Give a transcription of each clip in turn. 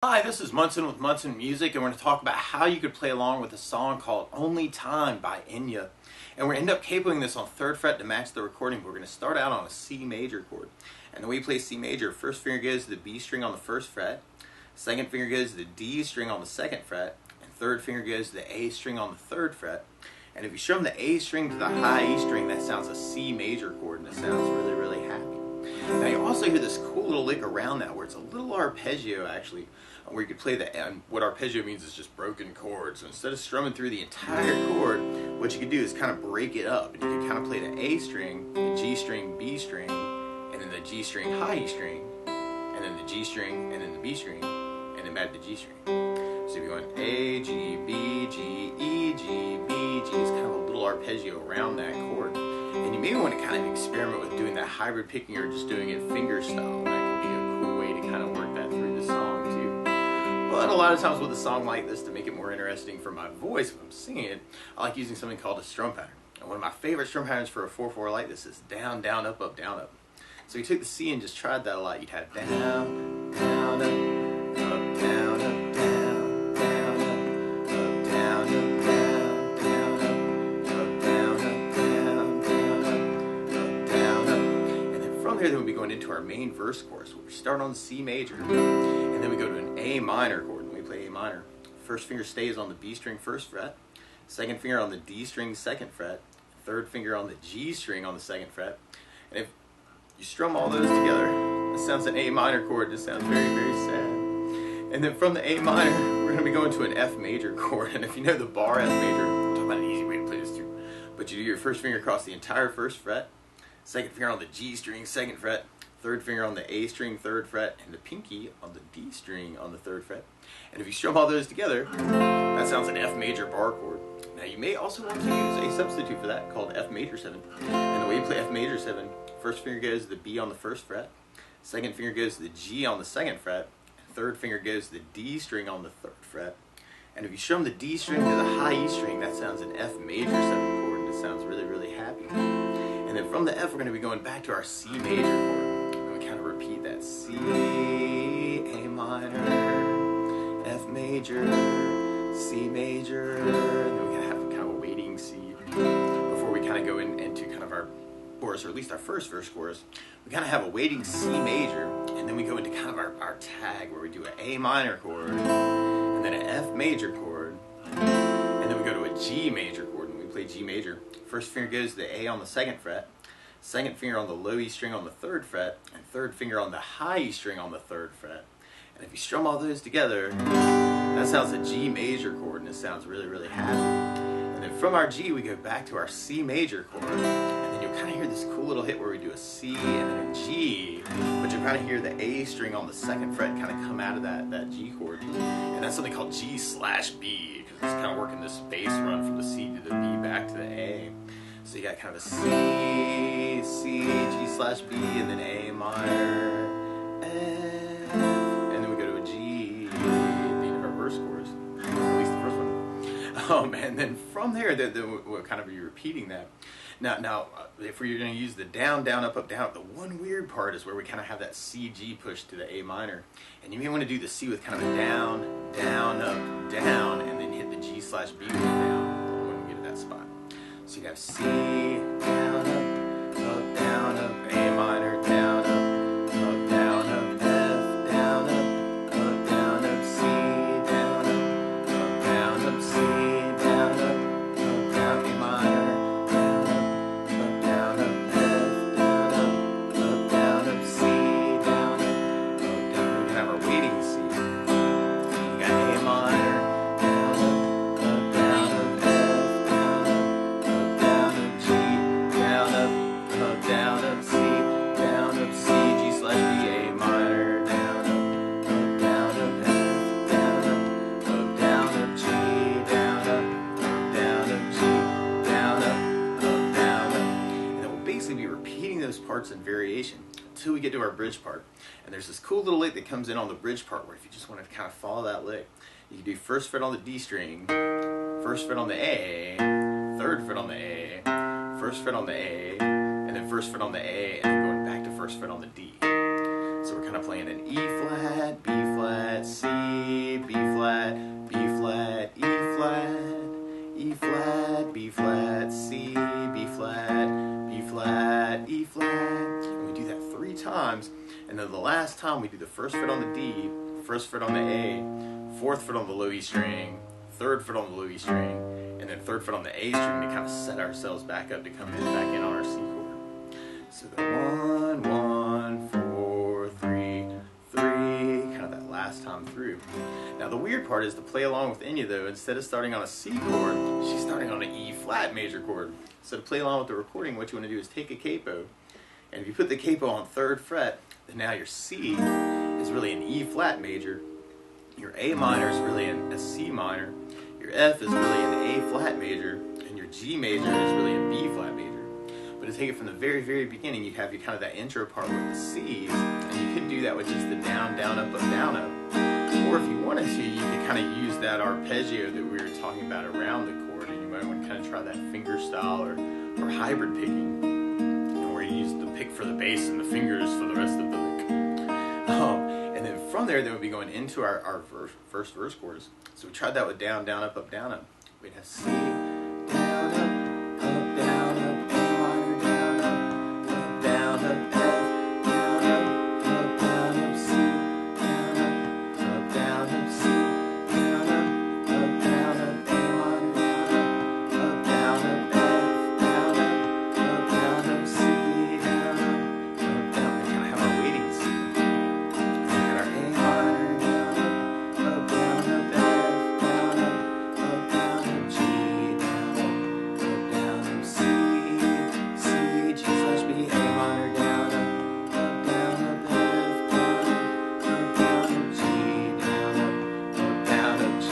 Hi, this is Munson with Munson Music, and we're going to talk about how you could play along with a song called Only Time by Enya. And we're going to end up capoing this on 3rd fret to match the recording, but we're going to start out on a C major chord. And the way you play C major, first finger goes to the B string on the 1st fret, second finger goes to the D string on the 2nd fret, and third finger goes to the A string on the 3rd fret. And if you strum the A string to the high E string, that sounds a C major chord, and it sounds really, really happy. Now you also hear this cool little lick around that where it's a little arpeggio actually, where you could play the, and what arpeggio means is just broken chords. So instead of strumming through the entire chord, what you could do is kind of break it up, and you can kind of play the A string, the G string, B string, and then the G string, high E string, and then the G string, and then the B string, and then back to the G string. So if you're going A, G, B, G, E, G, B, G, it's kind of a little arpeggio around that chord. And you may want to kind of experiment with doing that hybrid picking or just doing it fingerstyle. That could be a cool way to kind of work that through the song too. But a lot of times with a song like this, to make it more interesting for my voice when I'm singing it, I like using something called a strum pattern. And one of my favorite strum patterns for a 4/4 like this is down, down, up, up, down, up. So you took the C and just tried that a lot. You'd have down, down, up, up, down, up, down, down, up, up, down, up, down, down, up, up, down, up, down, down, up, up, down, up. And then from there, then we'll be going into our main verse chorus. We start on C major, and then we go to an A minor chord. When we play A minor, first finger stays on the B string 1st fret, second finger on the D string 2nd fret, third finger on the G string on the 2nd fret. And if you strum all those together, it sounds an A minor chord. It sounds very, very sad. And then from the A minor, we're going to be going to an F major chord. And if you know the bar F major, I'm talking about an easy way to play this through. But you do your first finger across the entire 1st fret, second finger on the G string 2nd fret, third finger on the A string 3rd fret, and the pinky on the D string on the 3rd fret. And if you strum all those together, that sounds an F major bar chord. Now you may also want to use a substitute for that called F major 7. And the way you play F major 7, first finger goes to the B on the 1st fret, second finger goes to the G on the 2nd fret, and third finger goes to the D string on the 3rd fret. And if you strum the D string to the high E string, that sounds an F major 7 chord, and it sounds really, really happy. And then from the F, we're going to be going back to our C major chord. And we kind of repeat that C, A minor, F major, C major, and then we have kind of a waiting C before we kind of go into kind of our chorus, or at least our first verse chorus. We kind of have a waiting C major, and then we go into kind of our tag where we do an A minor chord, and then an F major chord, and then we go to a G major chord. When we play G major, first finger goes to the A on the 2nd fret, second finger on the low E string on the 3rd fret, and third finger on the high E string on the 3rd fret. And if you strum all those together, that sounds a G major chord, and it sounds really, really happy. And then from our G, we go back to our C major chord, and then you'll kind of hear this cool little hit where we do a C and then a G, but you'll kind of hear the A string on the 2nd fret kind of come out of that G chord. And that's something called G/B, because it's kind of working this bass run from the C to the B back to the A. So you got kind of a C, C, G/B, and then A minor, F, and then we go to a G at the end of our verse chorus, at least the first one. And then from there, we'll kind of be repeating that. Now, if we're going to use the down, down, up, up, down, the one weird part is where we kind of have that C, G push to the A minor. And you may want to do the C with kind of a down, down, up, down, and then hit the G/B with a down when we get to that spot. So you have C, down, up, down, up, A minor, down, up, down, up, F, down, up, C, down, up, C, down, up, down, A minor, down, up, F, down, up, C, down, up, down. We can have our waiting C. We got A minor, down, up, down, up, F, down, up, G, down, up, C, down, up, C, G/B, A minor, down, up, F, down, up, G, down, up, G, down, up. And then we'll basically be repeating those parts in variation until we get to our bridge part. And there's this cool little lick that comes in on the bridge part where if you just want to kind of follow that lick, you can do 1st fret on the D string, 1st fret on the A, 3rd fret on the A, 1st fret on the A, and then 1st fret on the A, and then going back to 1st fret on the D. So we're kind of playing an E flat, B flat, C, time we do the first fret on the D, first fret on the A, fourth fret on the low E string, third fret on the low E string, and then third fret on the A string to kind of set ourselves back up to come back in on our C chord. So the 1, 1, 4, 3, 3, kind of that last time through. Now the weird part is to play along with Enya though, instead of starting on a C chord, she's starting on an E flat major chord. So to play along with the recording, what you want to do is take a capo, and if you put the capo on 3rd fret, then now your C is really an E flat major, your A minor is really a C minor, your F is really an A flat major, and your G major is really a B flat major. But to take it from the very, very beginning, you have your kind of that intro part with the C's, and you could do that with just the down, down, up, down, up. Or if you wanted to, you could kind of use that arpeggio that we were talking about around the chord, and you might want to kind of try that fingerstyle or hybrid picking, where you use the pick for the bass and the fingers for the rest of the lick. And then from there, we'll be going into our first verse chorus. So we tried that with down, down, up, down, up. We'd have C, down, up, down, up, A minor, down, up, down, up, F, down, up, down, up, C, down, up, down, up, C, down, up, down, up, A minor, down, up, down, up, F, down, up, C, down, up, down. We kind of have our waiting C. And our A minor, down, up, down, up, F, down, up, G, down, up, C, C, G slash B, A minor, down, up, down, up, F, down, up, G, down, up, G,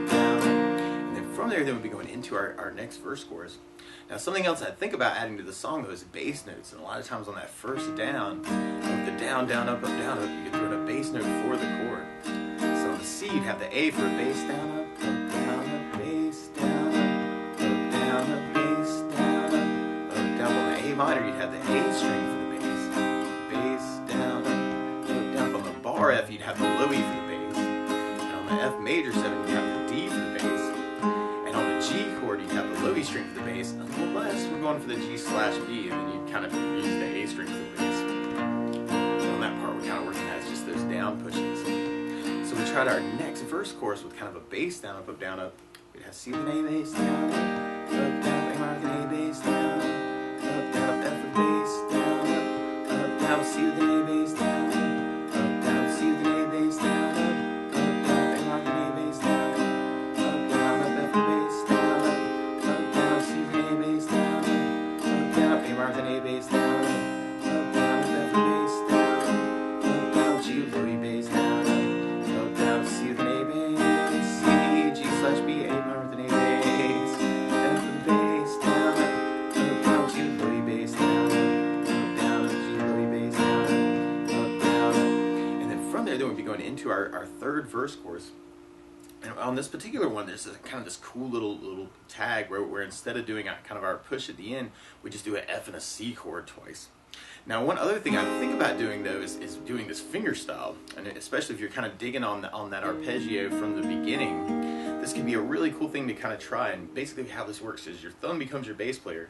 down, up. And then from there, we'll be going into our next verse chorus. Now, something else I think about adding to the song, though, is bass notes. And a lot of times on that first down, with the down, down, up, down, up, you could throw in a bass note for the chord. So on the C, you'd have the A for a bass down, up, down, up, bass down, up, down, up, bass down, up, down. On the A minor, you'd have the A string for the bass down, up, down. On the bar F, you'd have the low E for the bass. And on the F major 7, you'd have the D for the bass. And on the G chord, you'd have the low E string for the bass, unless we're going for the G slash B, and then you kind of use the A string for the bass. So on that part, we're kind of working as just those down pushes. So we tried our next verse chorus with kind of a bass down, up, down, up. We'd have C with an A bass down, up, down, A minor with an A bass down, up, down, up, F with bass down, down, C with an A bass down, down, C with an A bass down, down, A minor with an A bass down, down, up, F with bass down, down, C with an A bass down, down, A minor with an A bass down, down, F with bass down, down, G with low E bass down, down, C with an A bass, C, G slash B, A minor with an A bass, F with bass down, down, G with low E bass down, down, G with low E bass down, down. And then from there, we'll be going into our third verse chorus. And on this particular one, there's kind of this cool little tag where instead of doing kind of our push at the end, we just do an F and a C chord twice. Now, one other thing I think about doing, though, is doing this fingerstyle, and especially if you're kind of digging on that arpeggio from the beginning, this can be a really cool thing to kind of try. And basically how this works is your thumb becomes your bass player,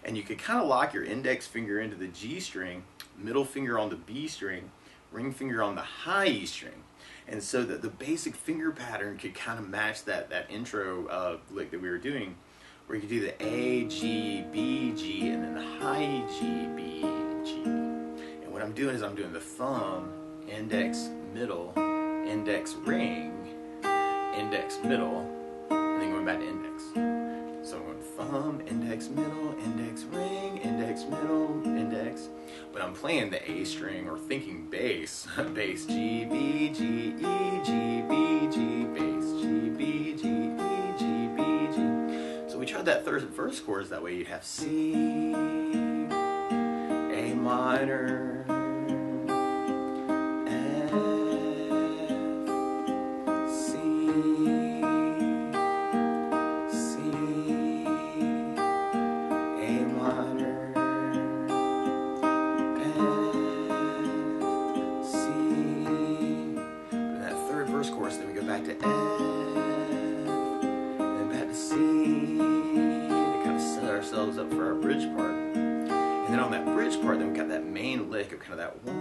and you could kind of lock your index finger into the G string, middle finger on the B string, ring finger on the high E string. And so that the basic finger pattern could kind of match that intro lick that we were doing, where you could do the A, G, B, G, and then the high G, B, G. And what I'm doing is I'm doing the thumb, index, middle, index, ring, index, middle, and then going back to index. So I'm going thumb, index, middle, index, ring, index, middle, index. But I'm playing the A string or thinking bass, bass, G, B, G, E, G, B, G, bass, G, B, G, E, G, B, G. So we tried that third verse chorus, that way you'd have C, A minor, F, C, A minor, chorus, then we go back to F, then back to C, to kind of set ourselves up for our bridge part. And then on that bridge part, then we've got that main lick of kind of that 1,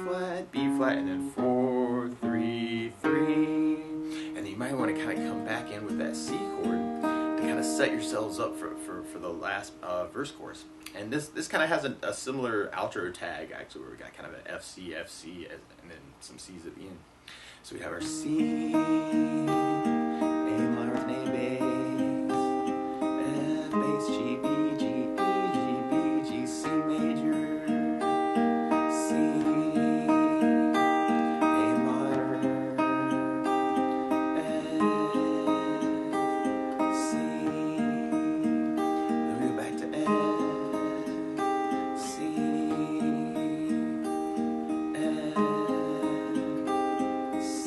flat, and then 4, 3, 3. And then you might want to kind of come back in with that C chord to kind of set yourselves up for the last verse chorus. And this kind of has a similar outro tag, actually, where we got kind of an F, C, and then some C's at the end. So we have our C, A minor with an A bass, F bass, G, B, G, E, G, B, G, C major, C, A minor, F, C, then we go back to F, C, F, C,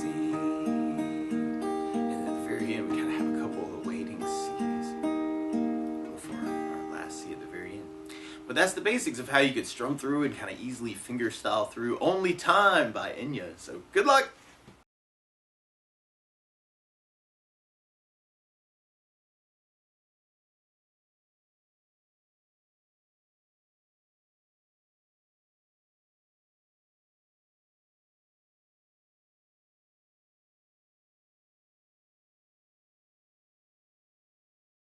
and at the very end we kind of have a couple of waiting C's before our last C at the very end. But that's the basics of how you could strum through and kind of easily fingerstyle through Only Time by Enya. So good luck!